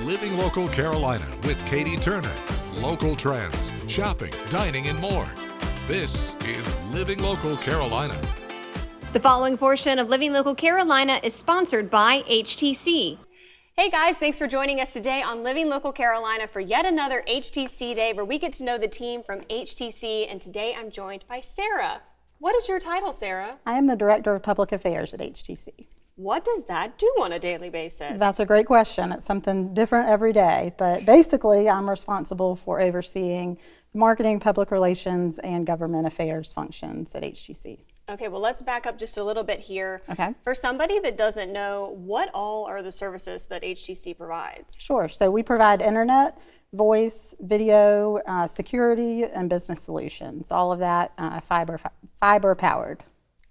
Living Local Carolina with Katie Turner. Local trends, shopping, dining, and more. This is Living Local Carolina. The following portion of Living Local Carolina is sponsored by HTC. Hey guys, thanks for joining us today on Living Local Carolina for yet another HTC Day where we get to know the team from HTC, and today I'm joined by Sarah. What is your title, Sarah? I am the Director of Public Affairs at HTC. What does that do on a daily basis? That's a great question. It's something different every day, but basically I'm responsible for overseeing marketing, public relations, and government affairs functions at HTC. Okay, well, let's back up just a little bit here. Okay. For somebody that doesn't know, what all are the services that HTC provides? Sure. So we provide internet, voice, video, security, and business solutions. All of that fiber powered.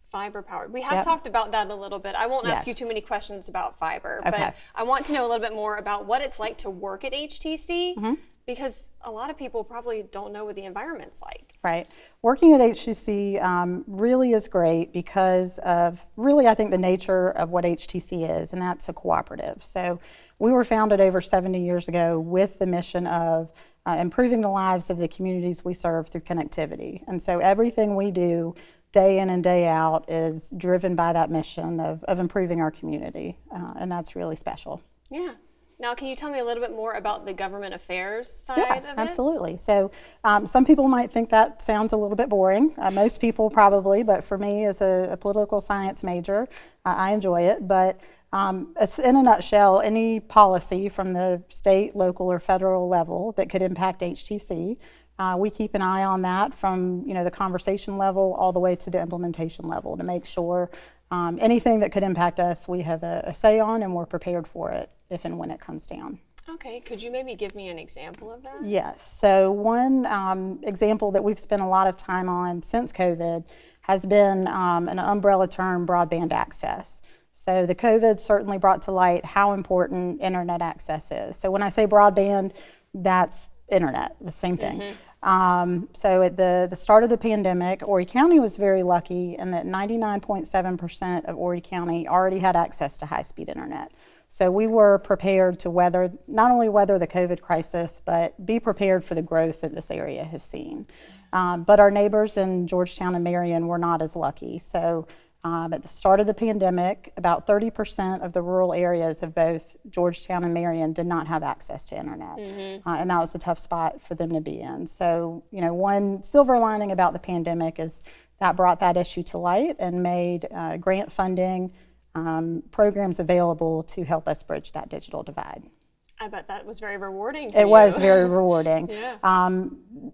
Fiber powered. We have talked about that a little bit. I won't ask you too many questions about fiber, but I want to know a little bit more about what it's like to work at HTC, because a lot of people probably don't know what the environment's like. Right. Working at HTC really is great because of really, I think, the nature of what HTC is, and that's a cooperative. So we were founded over 70 years ago with the mission of improving the lives of the communities we serve through connectivity. And so everything we do day in and day out is driven by that mission of improving our community, and that's really special. Yeah. Now, can you tell me a little bit more about the government affairs side of it? Absolutely. So some people might think that sounds a little bit boring. Most people probably, but for me as a political science major, I enjoy it. But it's in a nutshell, any policy from the state, local, or federal level that could impact HTC. We keep an eye on that from the conversation level all the way to the implementation level to make sure anything that could impact us we have a say on, and we're prepared for it if and when it comes down. Okay, could you maybe give me an example of that? Yes, so one example that we've spent a lot of time on since COVID has been an umbrella term, broadband access. So the COVID certainly brought to light how important internet access is. So when I say broadband, that's internet, the same thing. So at the start of the pandemic, Horry County was very lucky in that 99.7% of Horry County already had access to high-speed internet. So we were prepared to not only weather the COVID crisis, but be prepared for the growth that this area has seen. But our neighbors in Georgetown and Marion were not as lucky. So at the start of the pandemic, about 30% of the rural areas of both Georgetown and Marion did not have access to internet. And that was a tough spot for them to be in. So, one silver lining about the pandemic is that brought that issue to light and made grant funding programs available to help us bridge that digital divide. I bet that was very rewarding for you. It was very rewarding. Yeah.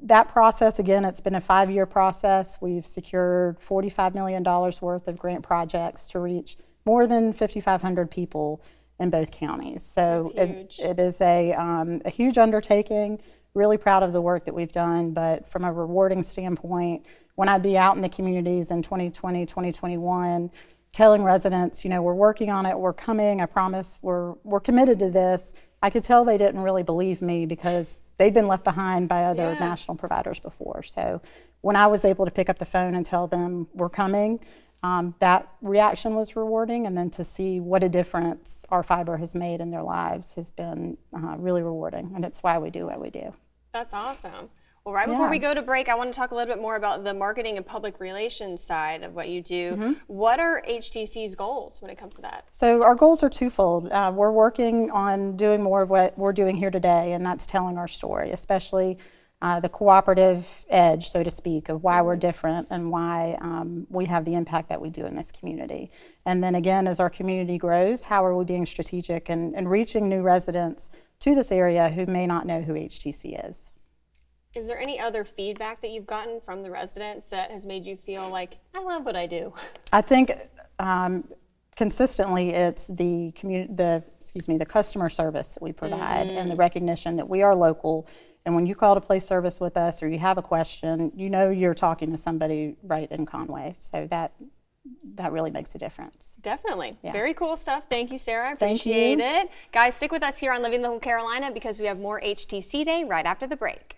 That process, again, it's been a 5-year process. We've secured $45 million worth of grant projects to reach more than 5,500 people in both counties. So it is a huge undertaking. Really proud of the work that we've done, but from a rewarding standpoint, when I'd be out in the communities in 2020, 2021, telling residents, we're working on it, we're coming, I promise, we're committed to this, I could tell they didn't really believe me because they'd been left behind by other national providers before. So when I was able to pick up the phone and tell them we're coming, that reaction was rewarding, and then to see what a difference our fiber has made in their lives has been really rewarding, and it's why we do what we do. That's awesome. Well, right before we go to break, I want to talk a little bit more about the marketing and public relations side of what you do. What are HTC's goals when it comes to that? So our goals are twofold. We're working on doing more of what we're doing here today, and that's telling our story, especially the cooperative edge, so to speak, of why we're different and why we have the impact that we do in this community. And then again, as our community grows, how are we being strategic and reaching new residents to this area who may not know who HTC is. Is there any other feedback that you've gotten from the residents that has made you feel like, I love what I do? I think consistently it's the customer service that we provide and the recognition that we are local. And when you call to place service with us or you have a question, you're talking to somebody right in Conway. So that really makes a difference. Definitely. Yeah. Very cool stuff. Thank you, Sarah. I appreciate it. Guys, stick with us here on Living Local Carolina because we have more HTC Day right after the break.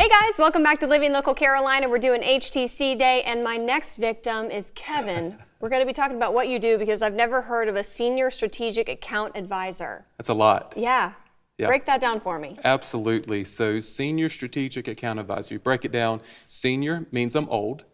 Hey guys, welcome back to Living Local Carolina. We're doing HTC Day, and my next victim is Kevin. We're going to be talking about what you do because I've never heard of a senior strategic account advisor. That's a lot. Yeah. Yeah. Break that down for me. Absolutely. So senior strategic account advisor, you break it down, senior means I'm old.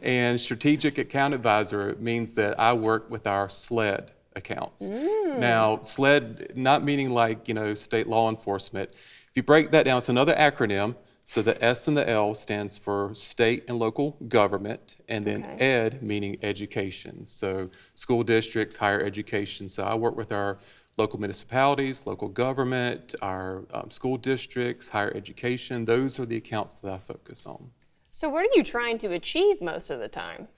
And strategic account advisor means that I work with our SLED accounts. Now, SLED, not meaning like, state law enforcement. If you break that down, it's another acronym. So the S and the L stands for state and local government, and then ed meaning education. So school districts, higher education. So I work with our local municipalities, local government, our school districts, higher education. Those are the accounts that I focus on. So what are you trying to achieve most of the time?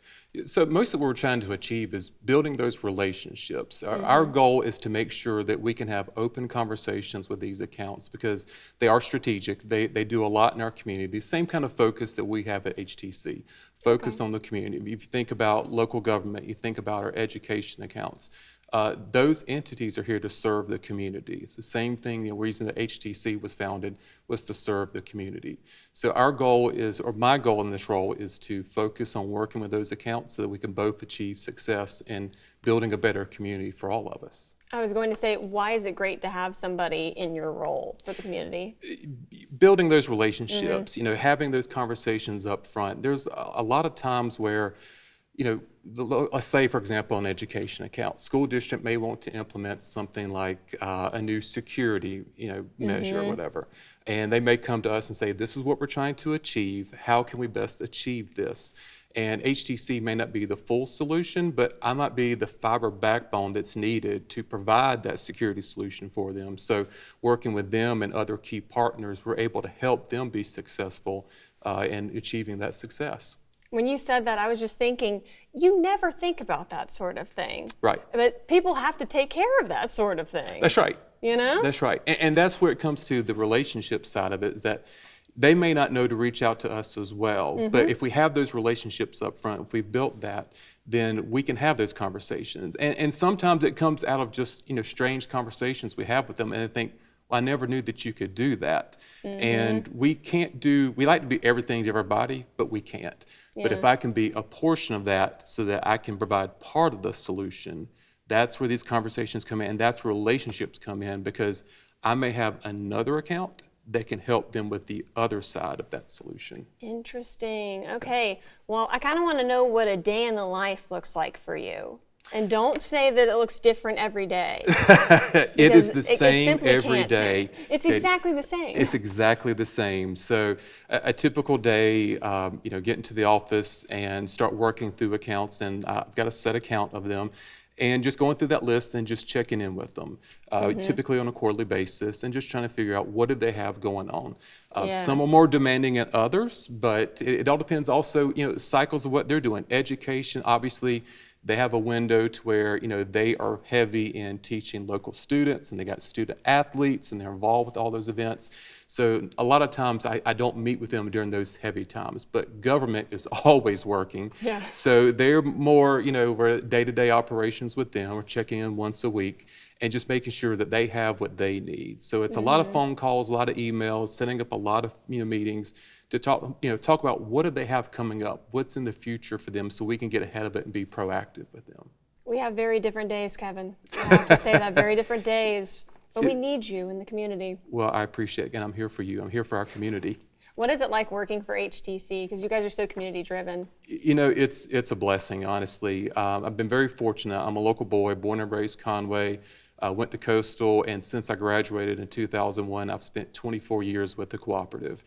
So most of what we're trying to achieve is building those relationships. Our goal is to make sure that we can have open conversations with these accounts because they are strategic. They do a lot in our community. The same kind of focus that we have at HTC, focused on the community. If you think about local government, you think about our education accounts. Those entities are here to serve the community. It's the same thing, the reason that HTC was founded was to serve the community. So our goal is, or my goal in this role is to focus on working with those accounts so that we can both achieve success in building a better community for all of us. I was going to say, why is it great to have somebody in your role for the community? Building those relationships, having those conversations up front. There's a lot of times where let's say, for example, an education account. School district may want to implement something like a new security, measure or whatever. And they may come to us and say, this is what we're trying to achieve. How can we best achieve this? And HTC may not be the full solution, but I might be the fiber backbone that's needed to provide that security solution for them. So working with them and other key partners, we're able to help them be successful in achieving that success. When you said that, I was just thinking, you never think about that sort of thing. Right. But people have to take care of that sort of thing. That's right. That's right. And that's where it comes to the relationship side of it, is that they may not know to reach out to us as well. But if we have those relationships up front, if we've built that, then we can have those conversations. And sometimes it comes out of just, strange conversations we have with them, and they think, well, I never knew that you could do that. And we like to be everything to everybody, but we can't. But if I can be a portion of that so that I can provide part of the solution, that's where these conversations come in, and that's where relationships come in, because I may have another account that can help them with the other side of that solution. Interesting. Okay. Well, I kind of want to know what a day in the life looks like for you. And don't say that it looks different every day. It is the same every day. It's exactly the same. It's exactly the same. So a typical day, get into the office and start working through accounts, and I've got a set account of them, and just going through that list and just checking in with them, typically on a quarterly basis, and just trying to figure out what do they have going on. Some are more demanding than others, but it all depends also, cycles of what they're doing. Education, obviously, they have a window to where, they are heavy in teaching local students, and they got student athletes, and they're involved with all those events. So a lot of times I don't meet with them during those heavy times, but government is always working. Yeah. So they're more, we're day-to-day operations with them. We're checking in once a week and just making sure that they have what they need. So it's a lot of phone calls, a lot of emails, setting up a lot of, meetings to talk about what do they have coming up, what's in the future for them, so we can get ahead of it and be proactive with them. We have very different days, Kevin. I have to say that, very different days. But we need you in the community. Well, I appreciate it, and I'm here for you. I'm here for our community. What is it like working for HTC? Because you guys are so community driven. It's a blessing, honestly. I've been very fortunate. I'm a local boy, born and raised Conway. Went to Coastal, and since I graduated in 2001, I've spent 24 years with the cooperative.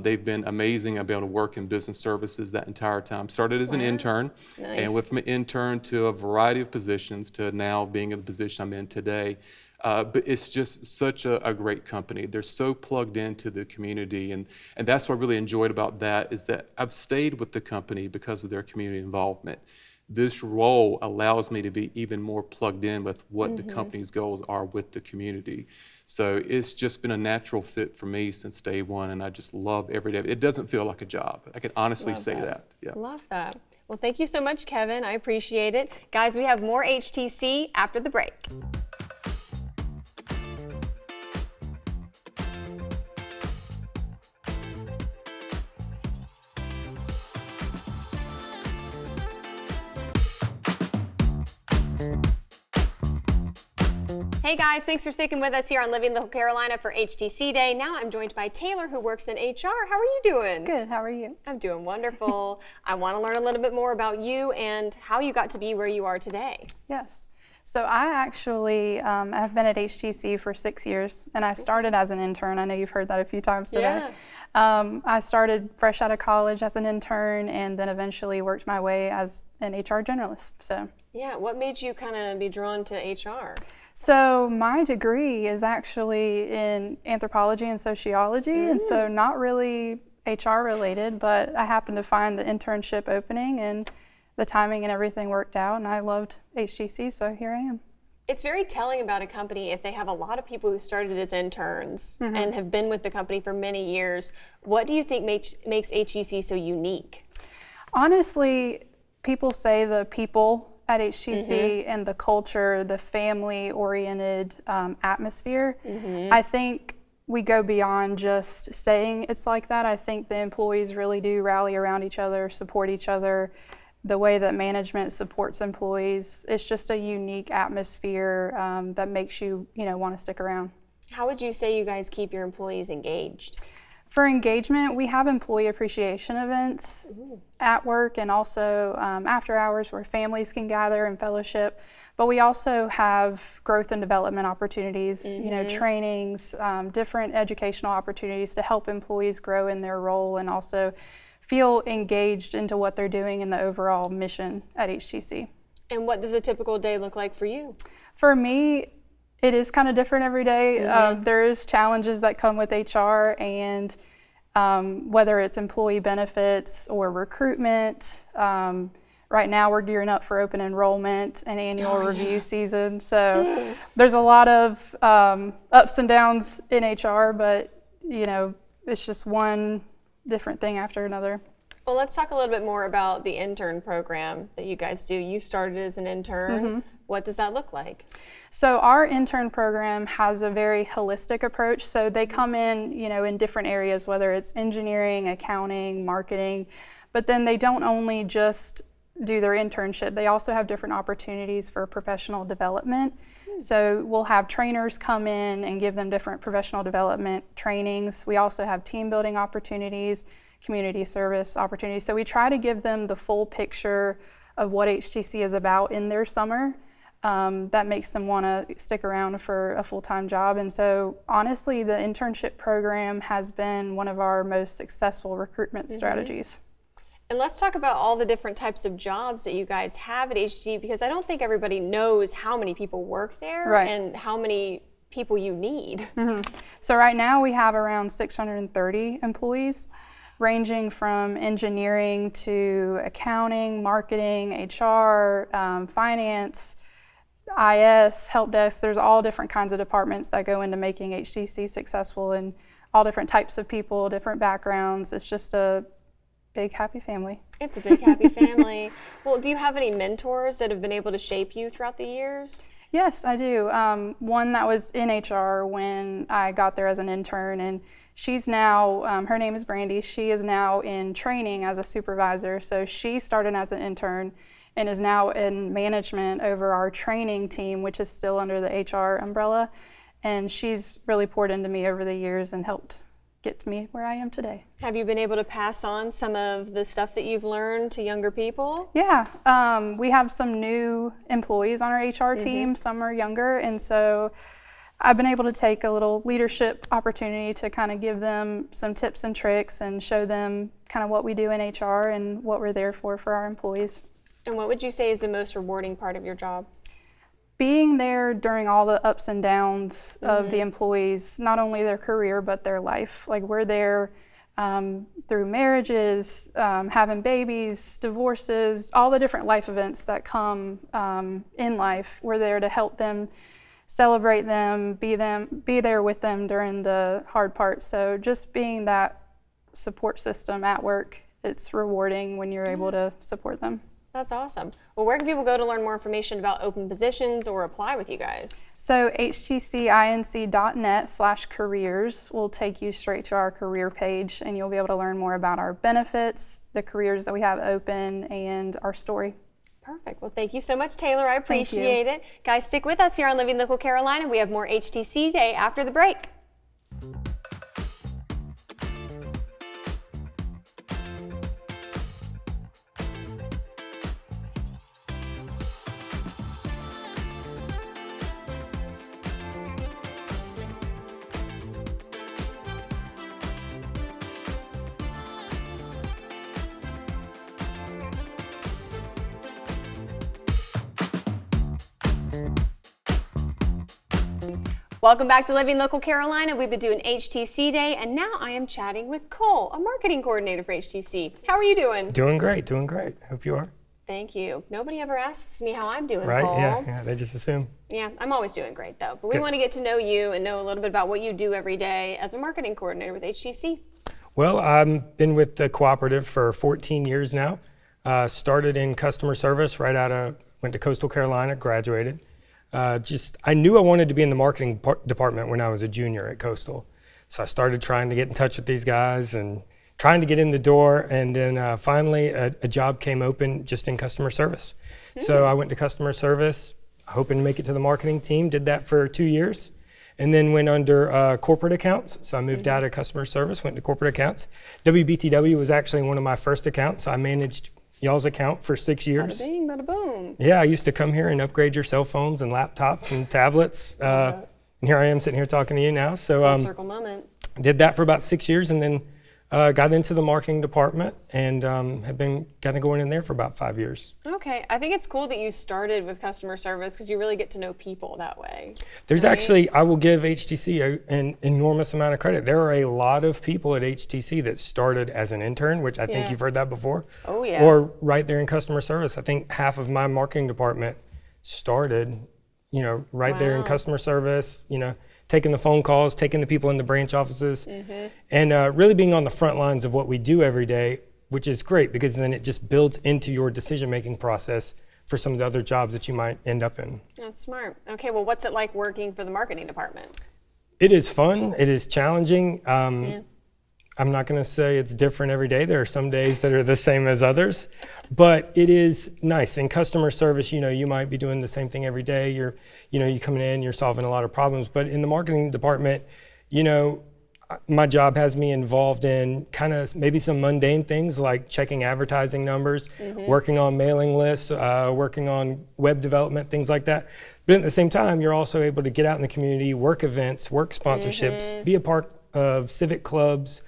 They've been amazing. I've been able to work in business services that entire time. Started as an intern, and went from an intern to a variety of positions to now being in the position I'm in today. But it's just such a great company. They're so plugged into the community, and that's what I really enjoyed about that, is that I've stayed with the company because of their community involvement. This role allows me to be even more plugged in with what the company's goals are with the community. So it's just been a natural fit for me since day one, and I just love every day. It doesn't feel like a job. I can honestly say that. Yeah. Love that. Well, thank you so much, Kevin. I appreciate it. Guys, we have more HTC after the break. Hey guys, thanks for sticking with us here on Living Local Carolina for HTC Day. Now I'm joined by Taylor, who works in HR. How are you doing? Good, how are you? I'm doing wonderful. I want to learn a little bit more about you and how you got to be where you are today. Yes. So I actually have been at HTC for 6 years, and I started as an intern. I know you've heard that a few times today. Yeah. I started fresh out of college as an intern, and then eventually worked my way as an HR generalist. Yeah, what made you kind of be drawn to HR? So my degree is actually in anthropology and sociology, and so not really HR related, but I happened to find the internship opening, and the timing and everything worked out, and I loved HTC, so here I am. It's very telling about a company if they have a lot of people who started as interns and have been with the company for many years. What do you think makes HTC so unique? Honestly, people say the people at HTC and the culture, the family-oriented atmosphere. I think we go beyond just saying it's like that. I think the employees really do rally around each other, support each other. The way that management supports employees, it's just a unique atmosphere that makes you, want to stick around. How would you say you guys keep your employees engaged? For engagement, we have employee appreciation events at work and also after hours where families can gather and fellowship. But we also have growth and development opportunities, trainings, different educational opportunities to help employees grow in their role and also feel engaged into what they're doing in the overall mission at HTC. And what does a typical day look like for you? For me, it is kind of different every day. There is challenges that come with HR, and whether it's employee benefits or recruitment. Right now we're gearing up for open enrollment and annual review season. So there's a lot of ups and downs in HR, but it's just one different thing after another. Well, let's talk a little bit more about the intern program that you guys do. You started as an intern. What does that look like? So our intern program has a very holistic approach. So they come in, different areas, whether it's engineering, accounting, marketing, but then they don't only just do their internship. They also have different opportunities for professional development. So we'll have trainers come in and give them different professional development trainings. We also have team building opportunities, community service opportunities. So we try to give them the full picture of what HTC is about in their summer. That makes them want to stick around for a full-time job. And so honestly, the internship program has been one of our most successful recruitment strategies. And let's talk about all the different types of jobs that you guys have at HTC, because I don't think everybody knows how many people work there and how many people you need. So right now we have around 630 employees, ranging from engineering to accounting, marketing, HR, finance, IS, help desk. There's all different kinds of departments that go into making HTC successful, and all different types of people, different backgrounds. It's just a big happy family. It's a big happy family. Well, do you have any mentors that have been able to shape you throughout the years? Yes, I do. One that was in HR when I got there as an intern, and she's now, her name is Brandy, she is now in training as a supervisor. So she started as an intern and is now in management over our training team, which is still under the HR umbrella. And she's really poured into me over the years and helped get me where I am today. Have you been able to pass on some of the stuff that you've learned to younger people? Yeah, we have some new employees on our HR team, some are younger, and so I've been able to take a little leadership opportunity to kind of give them some tips and tricks and show them kind of what we do in HR and what we're there for our employees. And what would you say is the most rewarding part of your job? Being there during all the ups and downs of the employees, not only their career, but their life. Like we're there through marriages, having babies, divorces, all the different life events that come in life. We're there to help them, celebrate them, be there with them during the hard parts. So just being that support system at work, it's rewarding when you're able to support them. That's awesome. Well, where can people go to learn more information about open positions or apply with you guys? So htcinc.net/careers will take you straight to our career page, and you'll be able to learn more about our benefits, the careers that we have open, and our story. Perfect. Well, thank you so much, Taylor. I appreciate it. Guys, stick with us here on Living Local Carolina. We have more HTC Day after the break. Welcome back to Living Local Carolina. We've been doing HTC Day, and now I am chatting with Cole, a marketing coordinator for HTC. How are you doing? Doing great, doing great. Hope you are. Thank you. Nobody ever asks me how I'm doing, Right? Cole. Yeah, they just assume. Yeah, I'm always doing great, though. But we Good. want to get to know you and know a little bit about what you do every day as a marketing coordinator with HTC. Well, I've been with the cooperative for 14 years now. Started in customer service went to Coastal Carolina, graduated. I knew I wanted to be in the marketing department when I was a junior at Coastal. So I started trying to get in touch with these guys and trying to get in the door. And then finally a job came open just in customer service. So I went to customer service, hoping to make it to the marketing team, did that for 2 years. And then went under corporate accounts. So I moved out of customer service, went to corporate accounts. WBTW was actually one of my first accounts. I managed y'all's account for 6 years. Bada bing, bada boom. Yeah, I used to come here and upgrade your cell phones and laptops and tablets. And here I am sitting here talking to you now. So Full circle moment. did that for about 6 years, and then got into the marketing department and have been kind of going in there for about 5 years. Okay, I think it's cool that you started with customer service because you really get to know people that way. There's right? actually, I will give HTC an enormous amount of credit. There are a lot of people at HTC that started as an intern, which I think Yeah. you've heard that before. Oh, yeah. Or right there in customer service. I think half of my marketing department started, right there in Wow. customer service, taking the phone calls, taking the people in the branch offices, and really being on the front lines of what we do every day, which is great because then it just builds into your decision-making process for some of the other jobs that you might end up in. That's smart. Okay, well, what's it like working for the marketing department? It is fun. It is challenging. Yeah. I'm not going to say it's different every day. There are some days that are the same as others, but it is nice. In customer service, you might be doing the same thing every day. You're coming in, you're solving a lot of problems. But in the marketing department, my job has me involved in kind of maybe some mundane things like checking advertising numbers, working on mailing lists, working on web development, things like that. But at the same time, you're also able to get out in the community, work events, work sponsorships, be a part of civic clubs,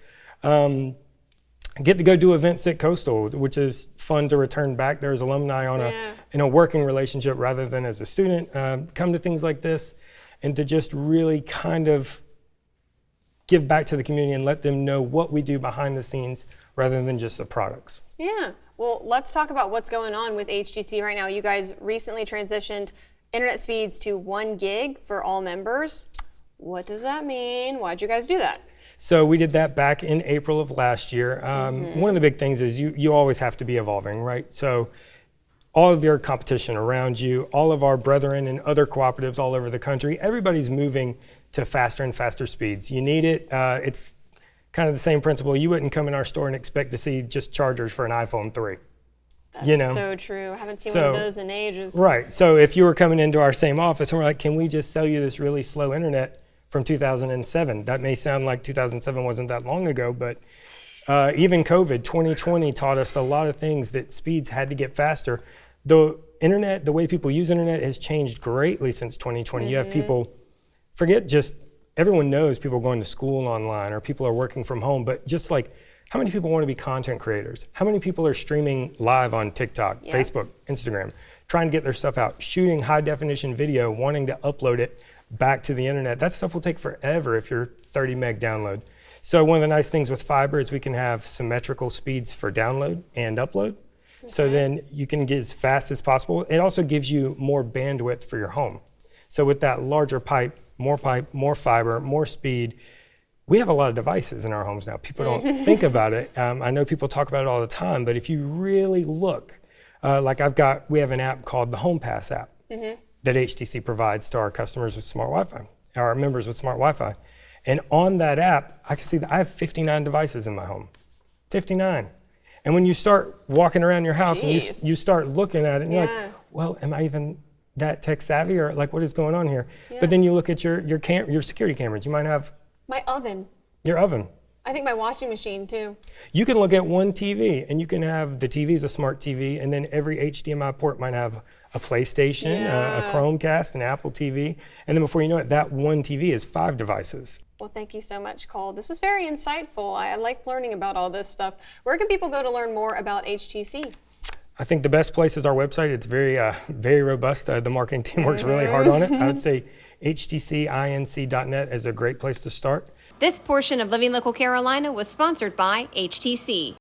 get to go do events at Coastal, which is fun to return back. There's alumni in a working relationship rather than as a student. Come to things like this and to just really kind of give back to the community and let them know what we do behind the scenes rather than just the products. Yeah. Well, let's talk about what's going on with HTC right now. You guys recently transitioned internet speeds to 1 gig for all members. What does that mean? Why'd you guys do that? So we did that back in April of last year. One of the big things is you always have to be evolving, right? So all of your competition around you, all of our brethren and other cooperatives all over the country, everybody's moving to faster and faster speeds. You need it. It's kind of the same principle. You wouldn't come in our store and expect to see just chargers for an iPhone 3. That's so true. I haven't seen one of those in ages. Right. So if you were coming into our same office and we're like, can we just sell you this really slow internet from 2007? That may sound like 2007 wasn't that long ago, but even COVID, 2020 taught us a lot of things that speeds had to get faster. The internet, the way people use internet has changed greatly since 2020. You have people, everyone knows people are going to school online or people are working from home, but just like, how many people want to be content creators? How many people are streaming live on TikTok, Facebook, Instagram, trying to get their stuff out, shooting high definition video, wanting to upload it back to the internet? That stuff will take forever if you're 30 meg download. So one of the nice things with fiber is we can have symmetrical speeds for download and upload. Okay. So then you can get as fast as possible. It also gives you more bandwidth for your home. So with that larger pipe, more fiber, more speed, we have a lot of devices in our homes now. People don't think about it. I know people talk about it all the time, but if you really look, we have an app called the Home Pass app that HTC provides to our customers with smart Wi-Fi, our members with smart Wi-Fi. And on that app, I can see that I have 59 devices in my home, 59. And when you start walking around your house and Jeez. you start looking at it and you're Yeah. like, well, am I even that tech savvy, or like what is going on here? But then you look at your security cameras. You might have My oven. your oven. I think my washing machine too. You can look at one TV and you can have the TV is a smart TV, and then every HDMI port might have a PlayStation, a Chromecast, an Apple TV, and then before you know it, that one TV is 5 devices. Well, thank you so much, Cole. This was very insightful. I like learning about all this stuff. Where can people go to learn more about HTC? I think the best place is our website. It's very robust. The marketing team works really hard on it. I would say htcinc.net is a great place to start. This portion of Living Local Carolina was sponsored by HTC.